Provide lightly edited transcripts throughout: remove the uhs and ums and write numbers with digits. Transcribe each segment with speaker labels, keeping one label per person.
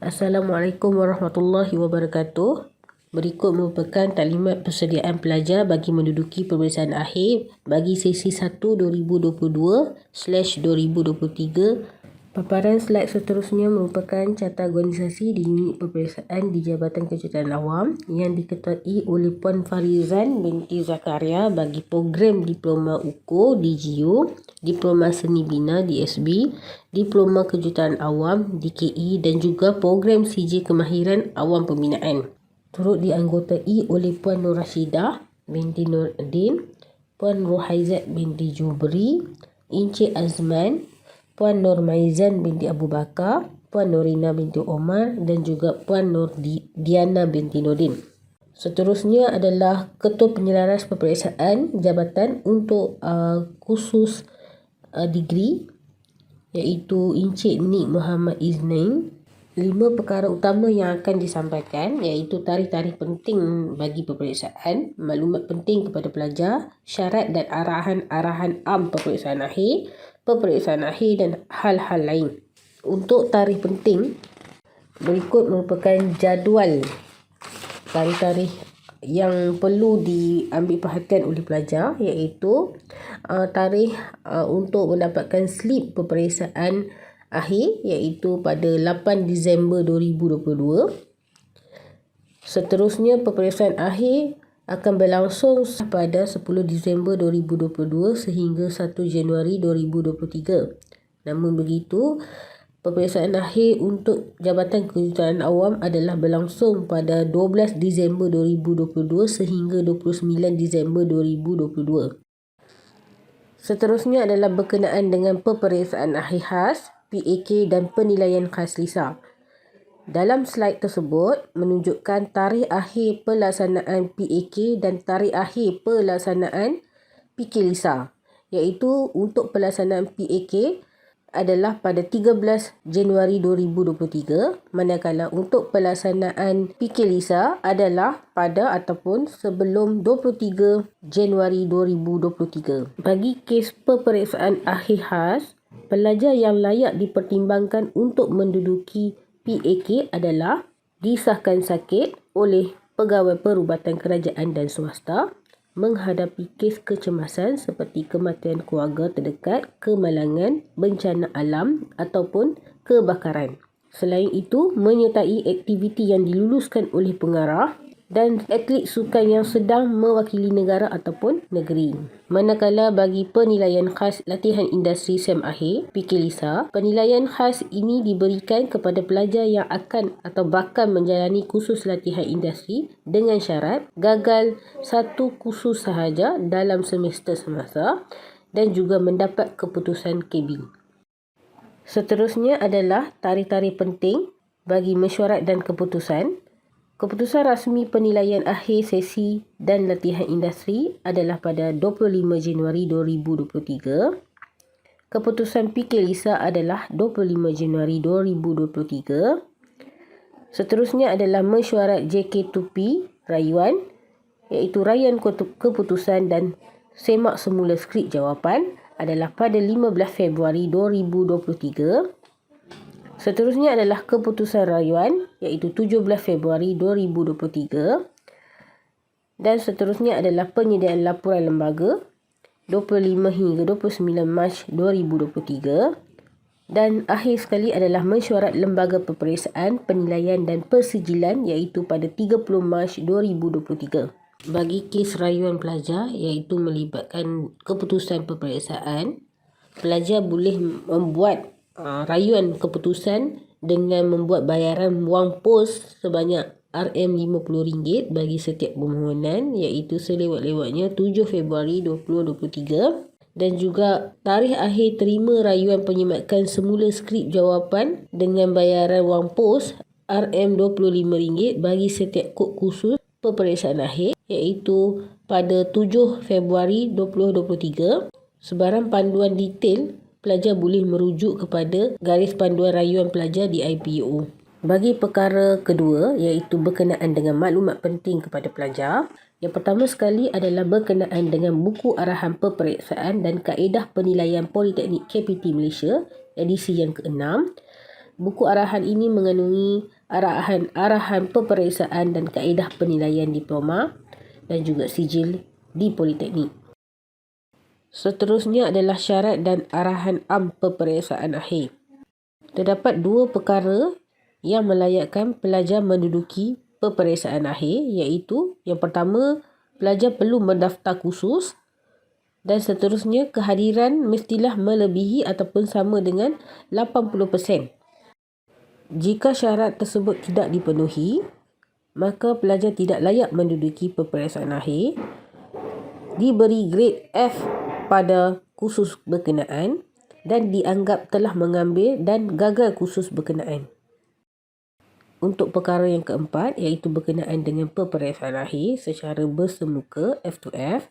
Speaker 1: Assalamualaikum warahmatullahi wabarakatuh. Berikut merupakan taklimat persediaan pelajar bagi menduduki peperiksaan akhir bagi sesi 1 2022/2023. Paparan slide seterusnya merupakan carta organisasi di unit peperiksaan di Jabatan Kejuruteraan Awam yang diketuai oleh Puan Farizan binti Zakaria bagi program Diploma UKO DGU, Diploma Seni Bina DSB, Diploma Kejuruteraan Awam DKE dan juga program CJ Kemahiran Awam Pembinaan. Turut dianggotai oleh Puan Nur Rashidah binti Nuruddin, Puan Rohaizat binti Jubri, Encik Azman, Puan Nur Maizan binti Abu Bakar, Puan Nurina binti Omar dan juga Puan Nur Diana binti Nordin. Seterusnya adalah Ketua Penyelaras Peperiksaan Jabatan untuk khusus degree iaitu Encik Nik Muhammad Iznain. 5 perkara utama yang akan disampaikan iaitu tarikh-tarikh penting bagi peperiksaan, maklumat penting kepada pelajar, syarat dan arahan-arahan am peperiksaan akhir dan hal-hal lain. Untuk tarikh penting, berikut merupakan jadual tarikh-tarikh yang perlu diambil perhatian oleh pelajar iaitu tarikh untuk mendapatkan slip peperiksaan akhir iaitu pada 8 Disember 2022. Seterusnya peperiksaan akhir akan berlangsung pada 10 Disember 2022 sehingga 1 Januari 2023. Namun begitu, peperiksaan akhir untuk Jabatan Kejuruteraan Awam adalah berlangsung pada 12 Disember 2022 sehingga 29 Disember 2022. Seterusnya adalah berkenaan dengan peperiksaan akhir khas, PAK dan penilaian khas LISA. Dalam slide tersebut menunjukkan tarikh akhir pelaksanaan PAK dan tarikh akhir pelaksanaan PK LISA, iaitu untuk pelaksanaan PAK adalah pada 13 Januari 2023, manakala untuk pelaksanaan PK LISA adalah pada ataupun sebelum 23 Januari 2023. Bagi kes peperiksaan akhir khas, pelajar yang layak dipertimbangkan untuk menduduki PAK adalah disahkan sakit oleh pegawai perubatan kerajaan dan swasta, menghadapi kes kecemasan seperti kematian keluarga terdekat, kemalangan, bencana alam ataupun kebakaran. Selain itu, menyertai aktiviti yang diluluskan oleh pengarah dan atlet sukan yang sedang mewakili negara ataupun negeri. Manakala bagi penilaian khas latihan industri SEM akhir PK LISA, penilaian khas ini diberikan kepada pelajar yang akan atau bakal menjalani kursus latihan industri dengan syarat gagal satu kursus sahaja dalam semester semasa dan juga mendapat keputusan KB. Seterusnya adalah tarikh-tarikh penting bagi mesyuarat dan keputusan. Keputusan rasmi penilaian akhir sesi dan latihan industri adalah pada 25 Januari 2023. Keputusan PK LISA adalah 25 Januari 2023. Seterusnya adalah mesyuarat JK2P rayuan iaitu rayuan keputusan dan semak semula skrip jawapan adalah pada 15 Februari 2023. Seterusnya adalah keputusan rayuan iaitu 17 Februari 2023 dan seterusnya adalah penyediaan laporan lembaga 25 hingga 29 Mac 2023 dan akhir sekali adalah mesyuarat lembaga peperiksaan, penilaian dan persijilan iaitu pada 30 Mac 2023. Bagi kes rayuan pelajar iaitu melibatkan keputusan peperiksaan, pelajar boleh membuat rayuan keputusan dengan membuat bayaran wang pos sebanyak RM50 bagi setiap permohonan iaitu selewat-lewatnya 7 Februari 2023 dan juga tarikh akhir terima rayuan penyemakan semula skrip jawapan dengan bayaran wang pos RM25 bagi setiap kod khusus peperiksaan akhir iaitu pada 7 Februari 2023. Sebarang panduan detail pelajar boleh merujuk kepada garis panduan rayuan pelajar di IPO. Bagi perkara kedua iaitu berkenaan dengan maklumat penting kepada pelajar, yang pertama sekali adalah berkenaan dengan buku arahan peperiksaan dan kaedah penilaian Politeknik KPT Malaysia edisi yang ke-6. Buku arahan ini mengandungi arahan peperiksaan dan kaedah penilaian diploma dan juga sijil di Politeknik. Seterusnya adalah syarat dan arahan peperiksaan akhir. Terdapat dua perkara yang melayakkan pelajar menduduki peperiksaan akhir, iaitu yang pertama, pelajar perlu mendaftar khusus, dan seterusnya kehadiran mestilah melebihi ataupun sama dengan 80%. Jika syarat tersebut tidak dipenuhi, maka pelajar tidak layak menduduki peperiksaan akhir, diberi grade F pada kursus berkenaan dan dianggap telah mengambil dan gagal kursus berkenaan. Untuk perkara yang keempat, iaitu berkenaan dengan peperiksaan akhir secara bersemuka F2F,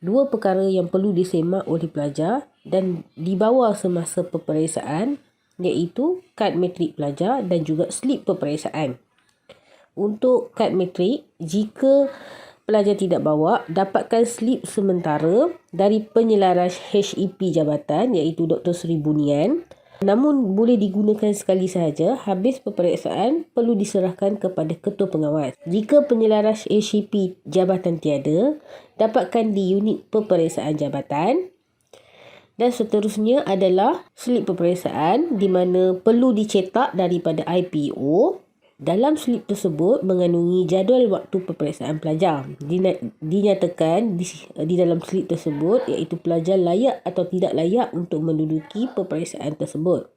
Speaker 1: dua perkara yang perlu disemak oleh pelajar dan dibawa semasa peperiksaan, iaitu kad matrik pelajar dan juga slip peperiksaan. Untuk kad matrik, jika pelajar tidak bawa, dapatkan slip sementara dari penyelaras HEP jabatan, iaitu Dr. Sri Bunian. Namun boleh digunakan sekali sahaja. Habis peperiksaan perlu diserahkan kepada ketua pengawas. Jika penyelaras HEP jabatan tiada, dapatkan di unit peperiksaan jabatan. Dan seterusnya adalah slip peperiksaan di mana perlu dicetak daripada IPO. Dalam slip tersebut mengandungi jadual waktu peperiksaan pelajar. Dinyatakan di dalam slip tersebut iaitu pelajar layak atau tidak layak untuk menduduki peperiksaan tersebut.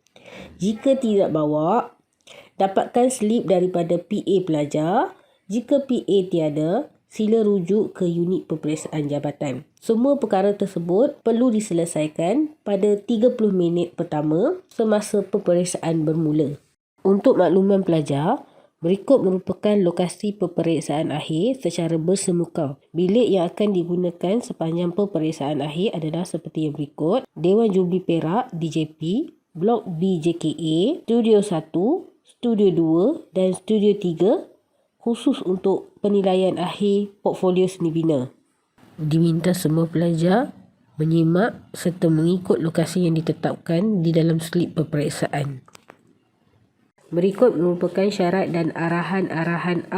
Speaker 1: Jika tidak bawa, dapatkan slip daripada PA pelajar. Jika PA tiada, sila rujuk ke unit peperiksaan jabatan. Semua perkara tersebut perlu diselesaikan pada 30 minit pertama semasa peperiksaan bermula. Untuk makluman pelajar, berikut merupakan lokasi peperiksaan akhir secara bersemuka. Bilik yang akan digunakan sepanjang peperiksaan akhir adalah seperti yang berikut. Dewan Jubli Perak DJP, Blok B JKA, Studio 1, Studio 2 dan Studio 3 khusus untuk penilaian akhir portfolio seni bina. Diminta semua pelajar menyimak serta mengikut lokasi yang ditetapkan di dalam slip peperiksaan. Berikut merupakan syarat dan arahan-arahan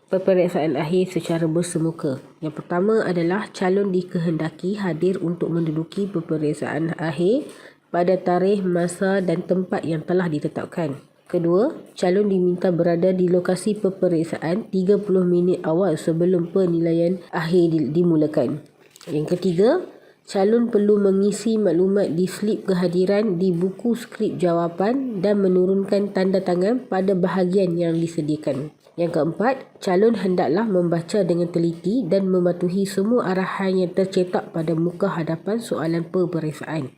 Speaker 1: peperiksaan akhir secara bersemuka. Yang pertama adalah calon dikehendaki hadir untuk menduduki peperiksaan akhir pada tarikh, masa dan tempat yang telah ditetapkan. Kedua, calon diminta berada di lokasi peperiksaan 30 minit awal sebelum penilaian akhir dimulakan. Yang ketiga, calon perlu mengisi maklumat di slip kehadiran di buku skrip jawapan dan menurunkan tanda tangan pada bahagian yang disediakan. Yang keempat, calon hendaklah membaca dengan teliti dan mematuhi semua arahan yang tercetak pada muka hadapan soalan peperiksaan.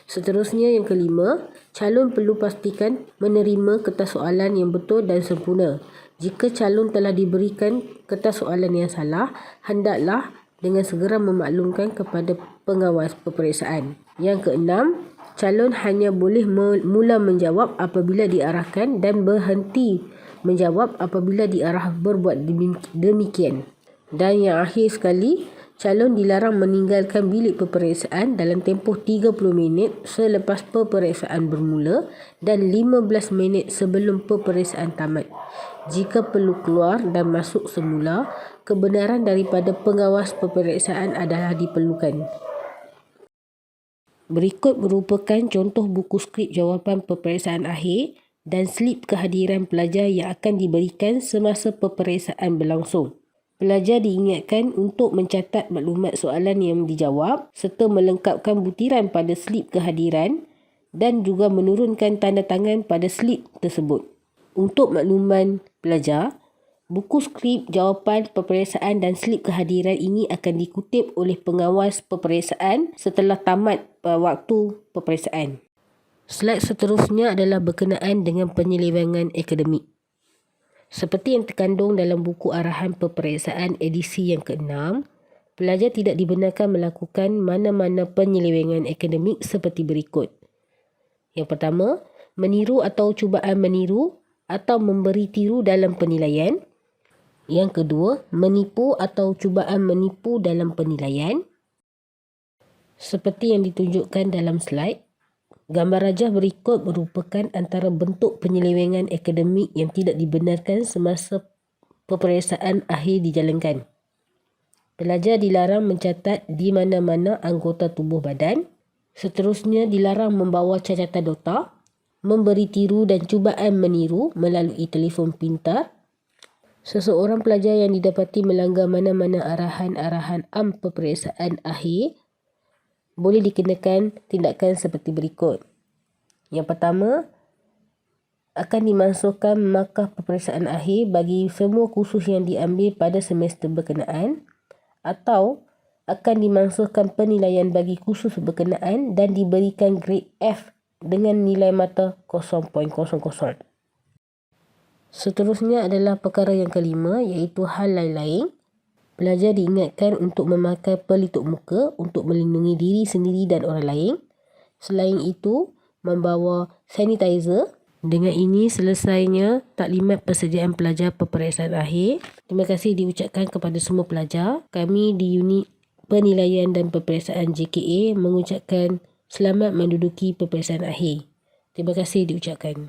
Speaker 1: Seterusnya yang kelima, calon perlu pastikan menerima kertas soalan yang betul dan sempurna. Jika calon telah diberikan kertas soalan yang salah, hendaklah dengan segera memaklumkan kepada pengawas peperiksaan. Yang keenam, calon hanya boleh mula menjawab apabila diarahkan dan berhenti menjawab apabila diarah berbuat demikian. Dan yang akhir sekali, calon dilarang meninggalkan bilik peperiksaan dalam tempoh 30 minit selepas peperiksaan bermula dan 15 minit sebelum peperiksaan tamat. Jika perlu keluar dan masuk semula, kebenaran daripada pengawas peperiksaan adalah diperlukan. Berikut merupakan contoh buku skrip jawapan peperiksaan akhir dan slip kehadiran pelajar yang akan diberikan semasa peperiksaan berlangsung. Pelajar diingatkan untuk mencatat maklumat soalan yang dijawab serta melengkapkan butiran pada slip kehadiran dan juga menurunkan tanda tangan pada slip tersebut. Untuk makluman pelajar, buku skrip jawapan peperiksaan dan slip kehadiran ini akan dikutip oleh pengawas peperiksaan setelah tamat waktu peperiksaan. Slide seterusnya adalah berkenaan dengan penyelewengan akademik. Seperti yang terkandung dalam buku arahan peperiksaan edisi yang ke-6, pelajar tidak dibenarkan melakukan mana-mana penyelewengan akademik seperti berikut. Yang pertama, meniru atau cubaan meniru atau memberi tiru dalam penilaian. Yang kedua, menipu atau cubaan menipu dalam penilaian. Seperti yang ditunjukkan dalam slide. Gambar rajah berikut merupakan antara bentuk penyelewengan akademik yang tidak dibenarkan semasa peperiksaan akhir dijalankan. Pelajar dilarang mencatat di mana-mana anggota tubuh badan. Seterusnya, dilarang membawa cacatan nota, memberi tiru dan cubaan meniru melalui telefon pintar. Seseorang pelajar yang didapati melanggar mana-mana arahan-arahan peperiksaan akhir boleh dikenakan tindakan seperti berikut. Yang pertama, akan dimasukkan markah peperiksaan akhir bagi semua kursus yang diambil pada semester berkenaan, atau akan dimasukkan penilaian bagi kursus berkenaan dan diberikan grade F dengan nilai mata 0.00. Seterusnya adalah perkara yang kelima, iaitu hal lain-lain. Pelajar diingatkan untuk memakai pelitup muka untuk melindungi diri sendiri dan orang lain. Selain itu, membawa sanitizer. Dengan ini selesainya taklimat persediaan pelajar peperiksaan akhir. Terima kasih diucapkan kepada semua pelajar. Kami di unit penilaian dan peperiksaan JKA mengucapkan selamat menduduki peperiksaan akhir. Terima kasih diucapkan.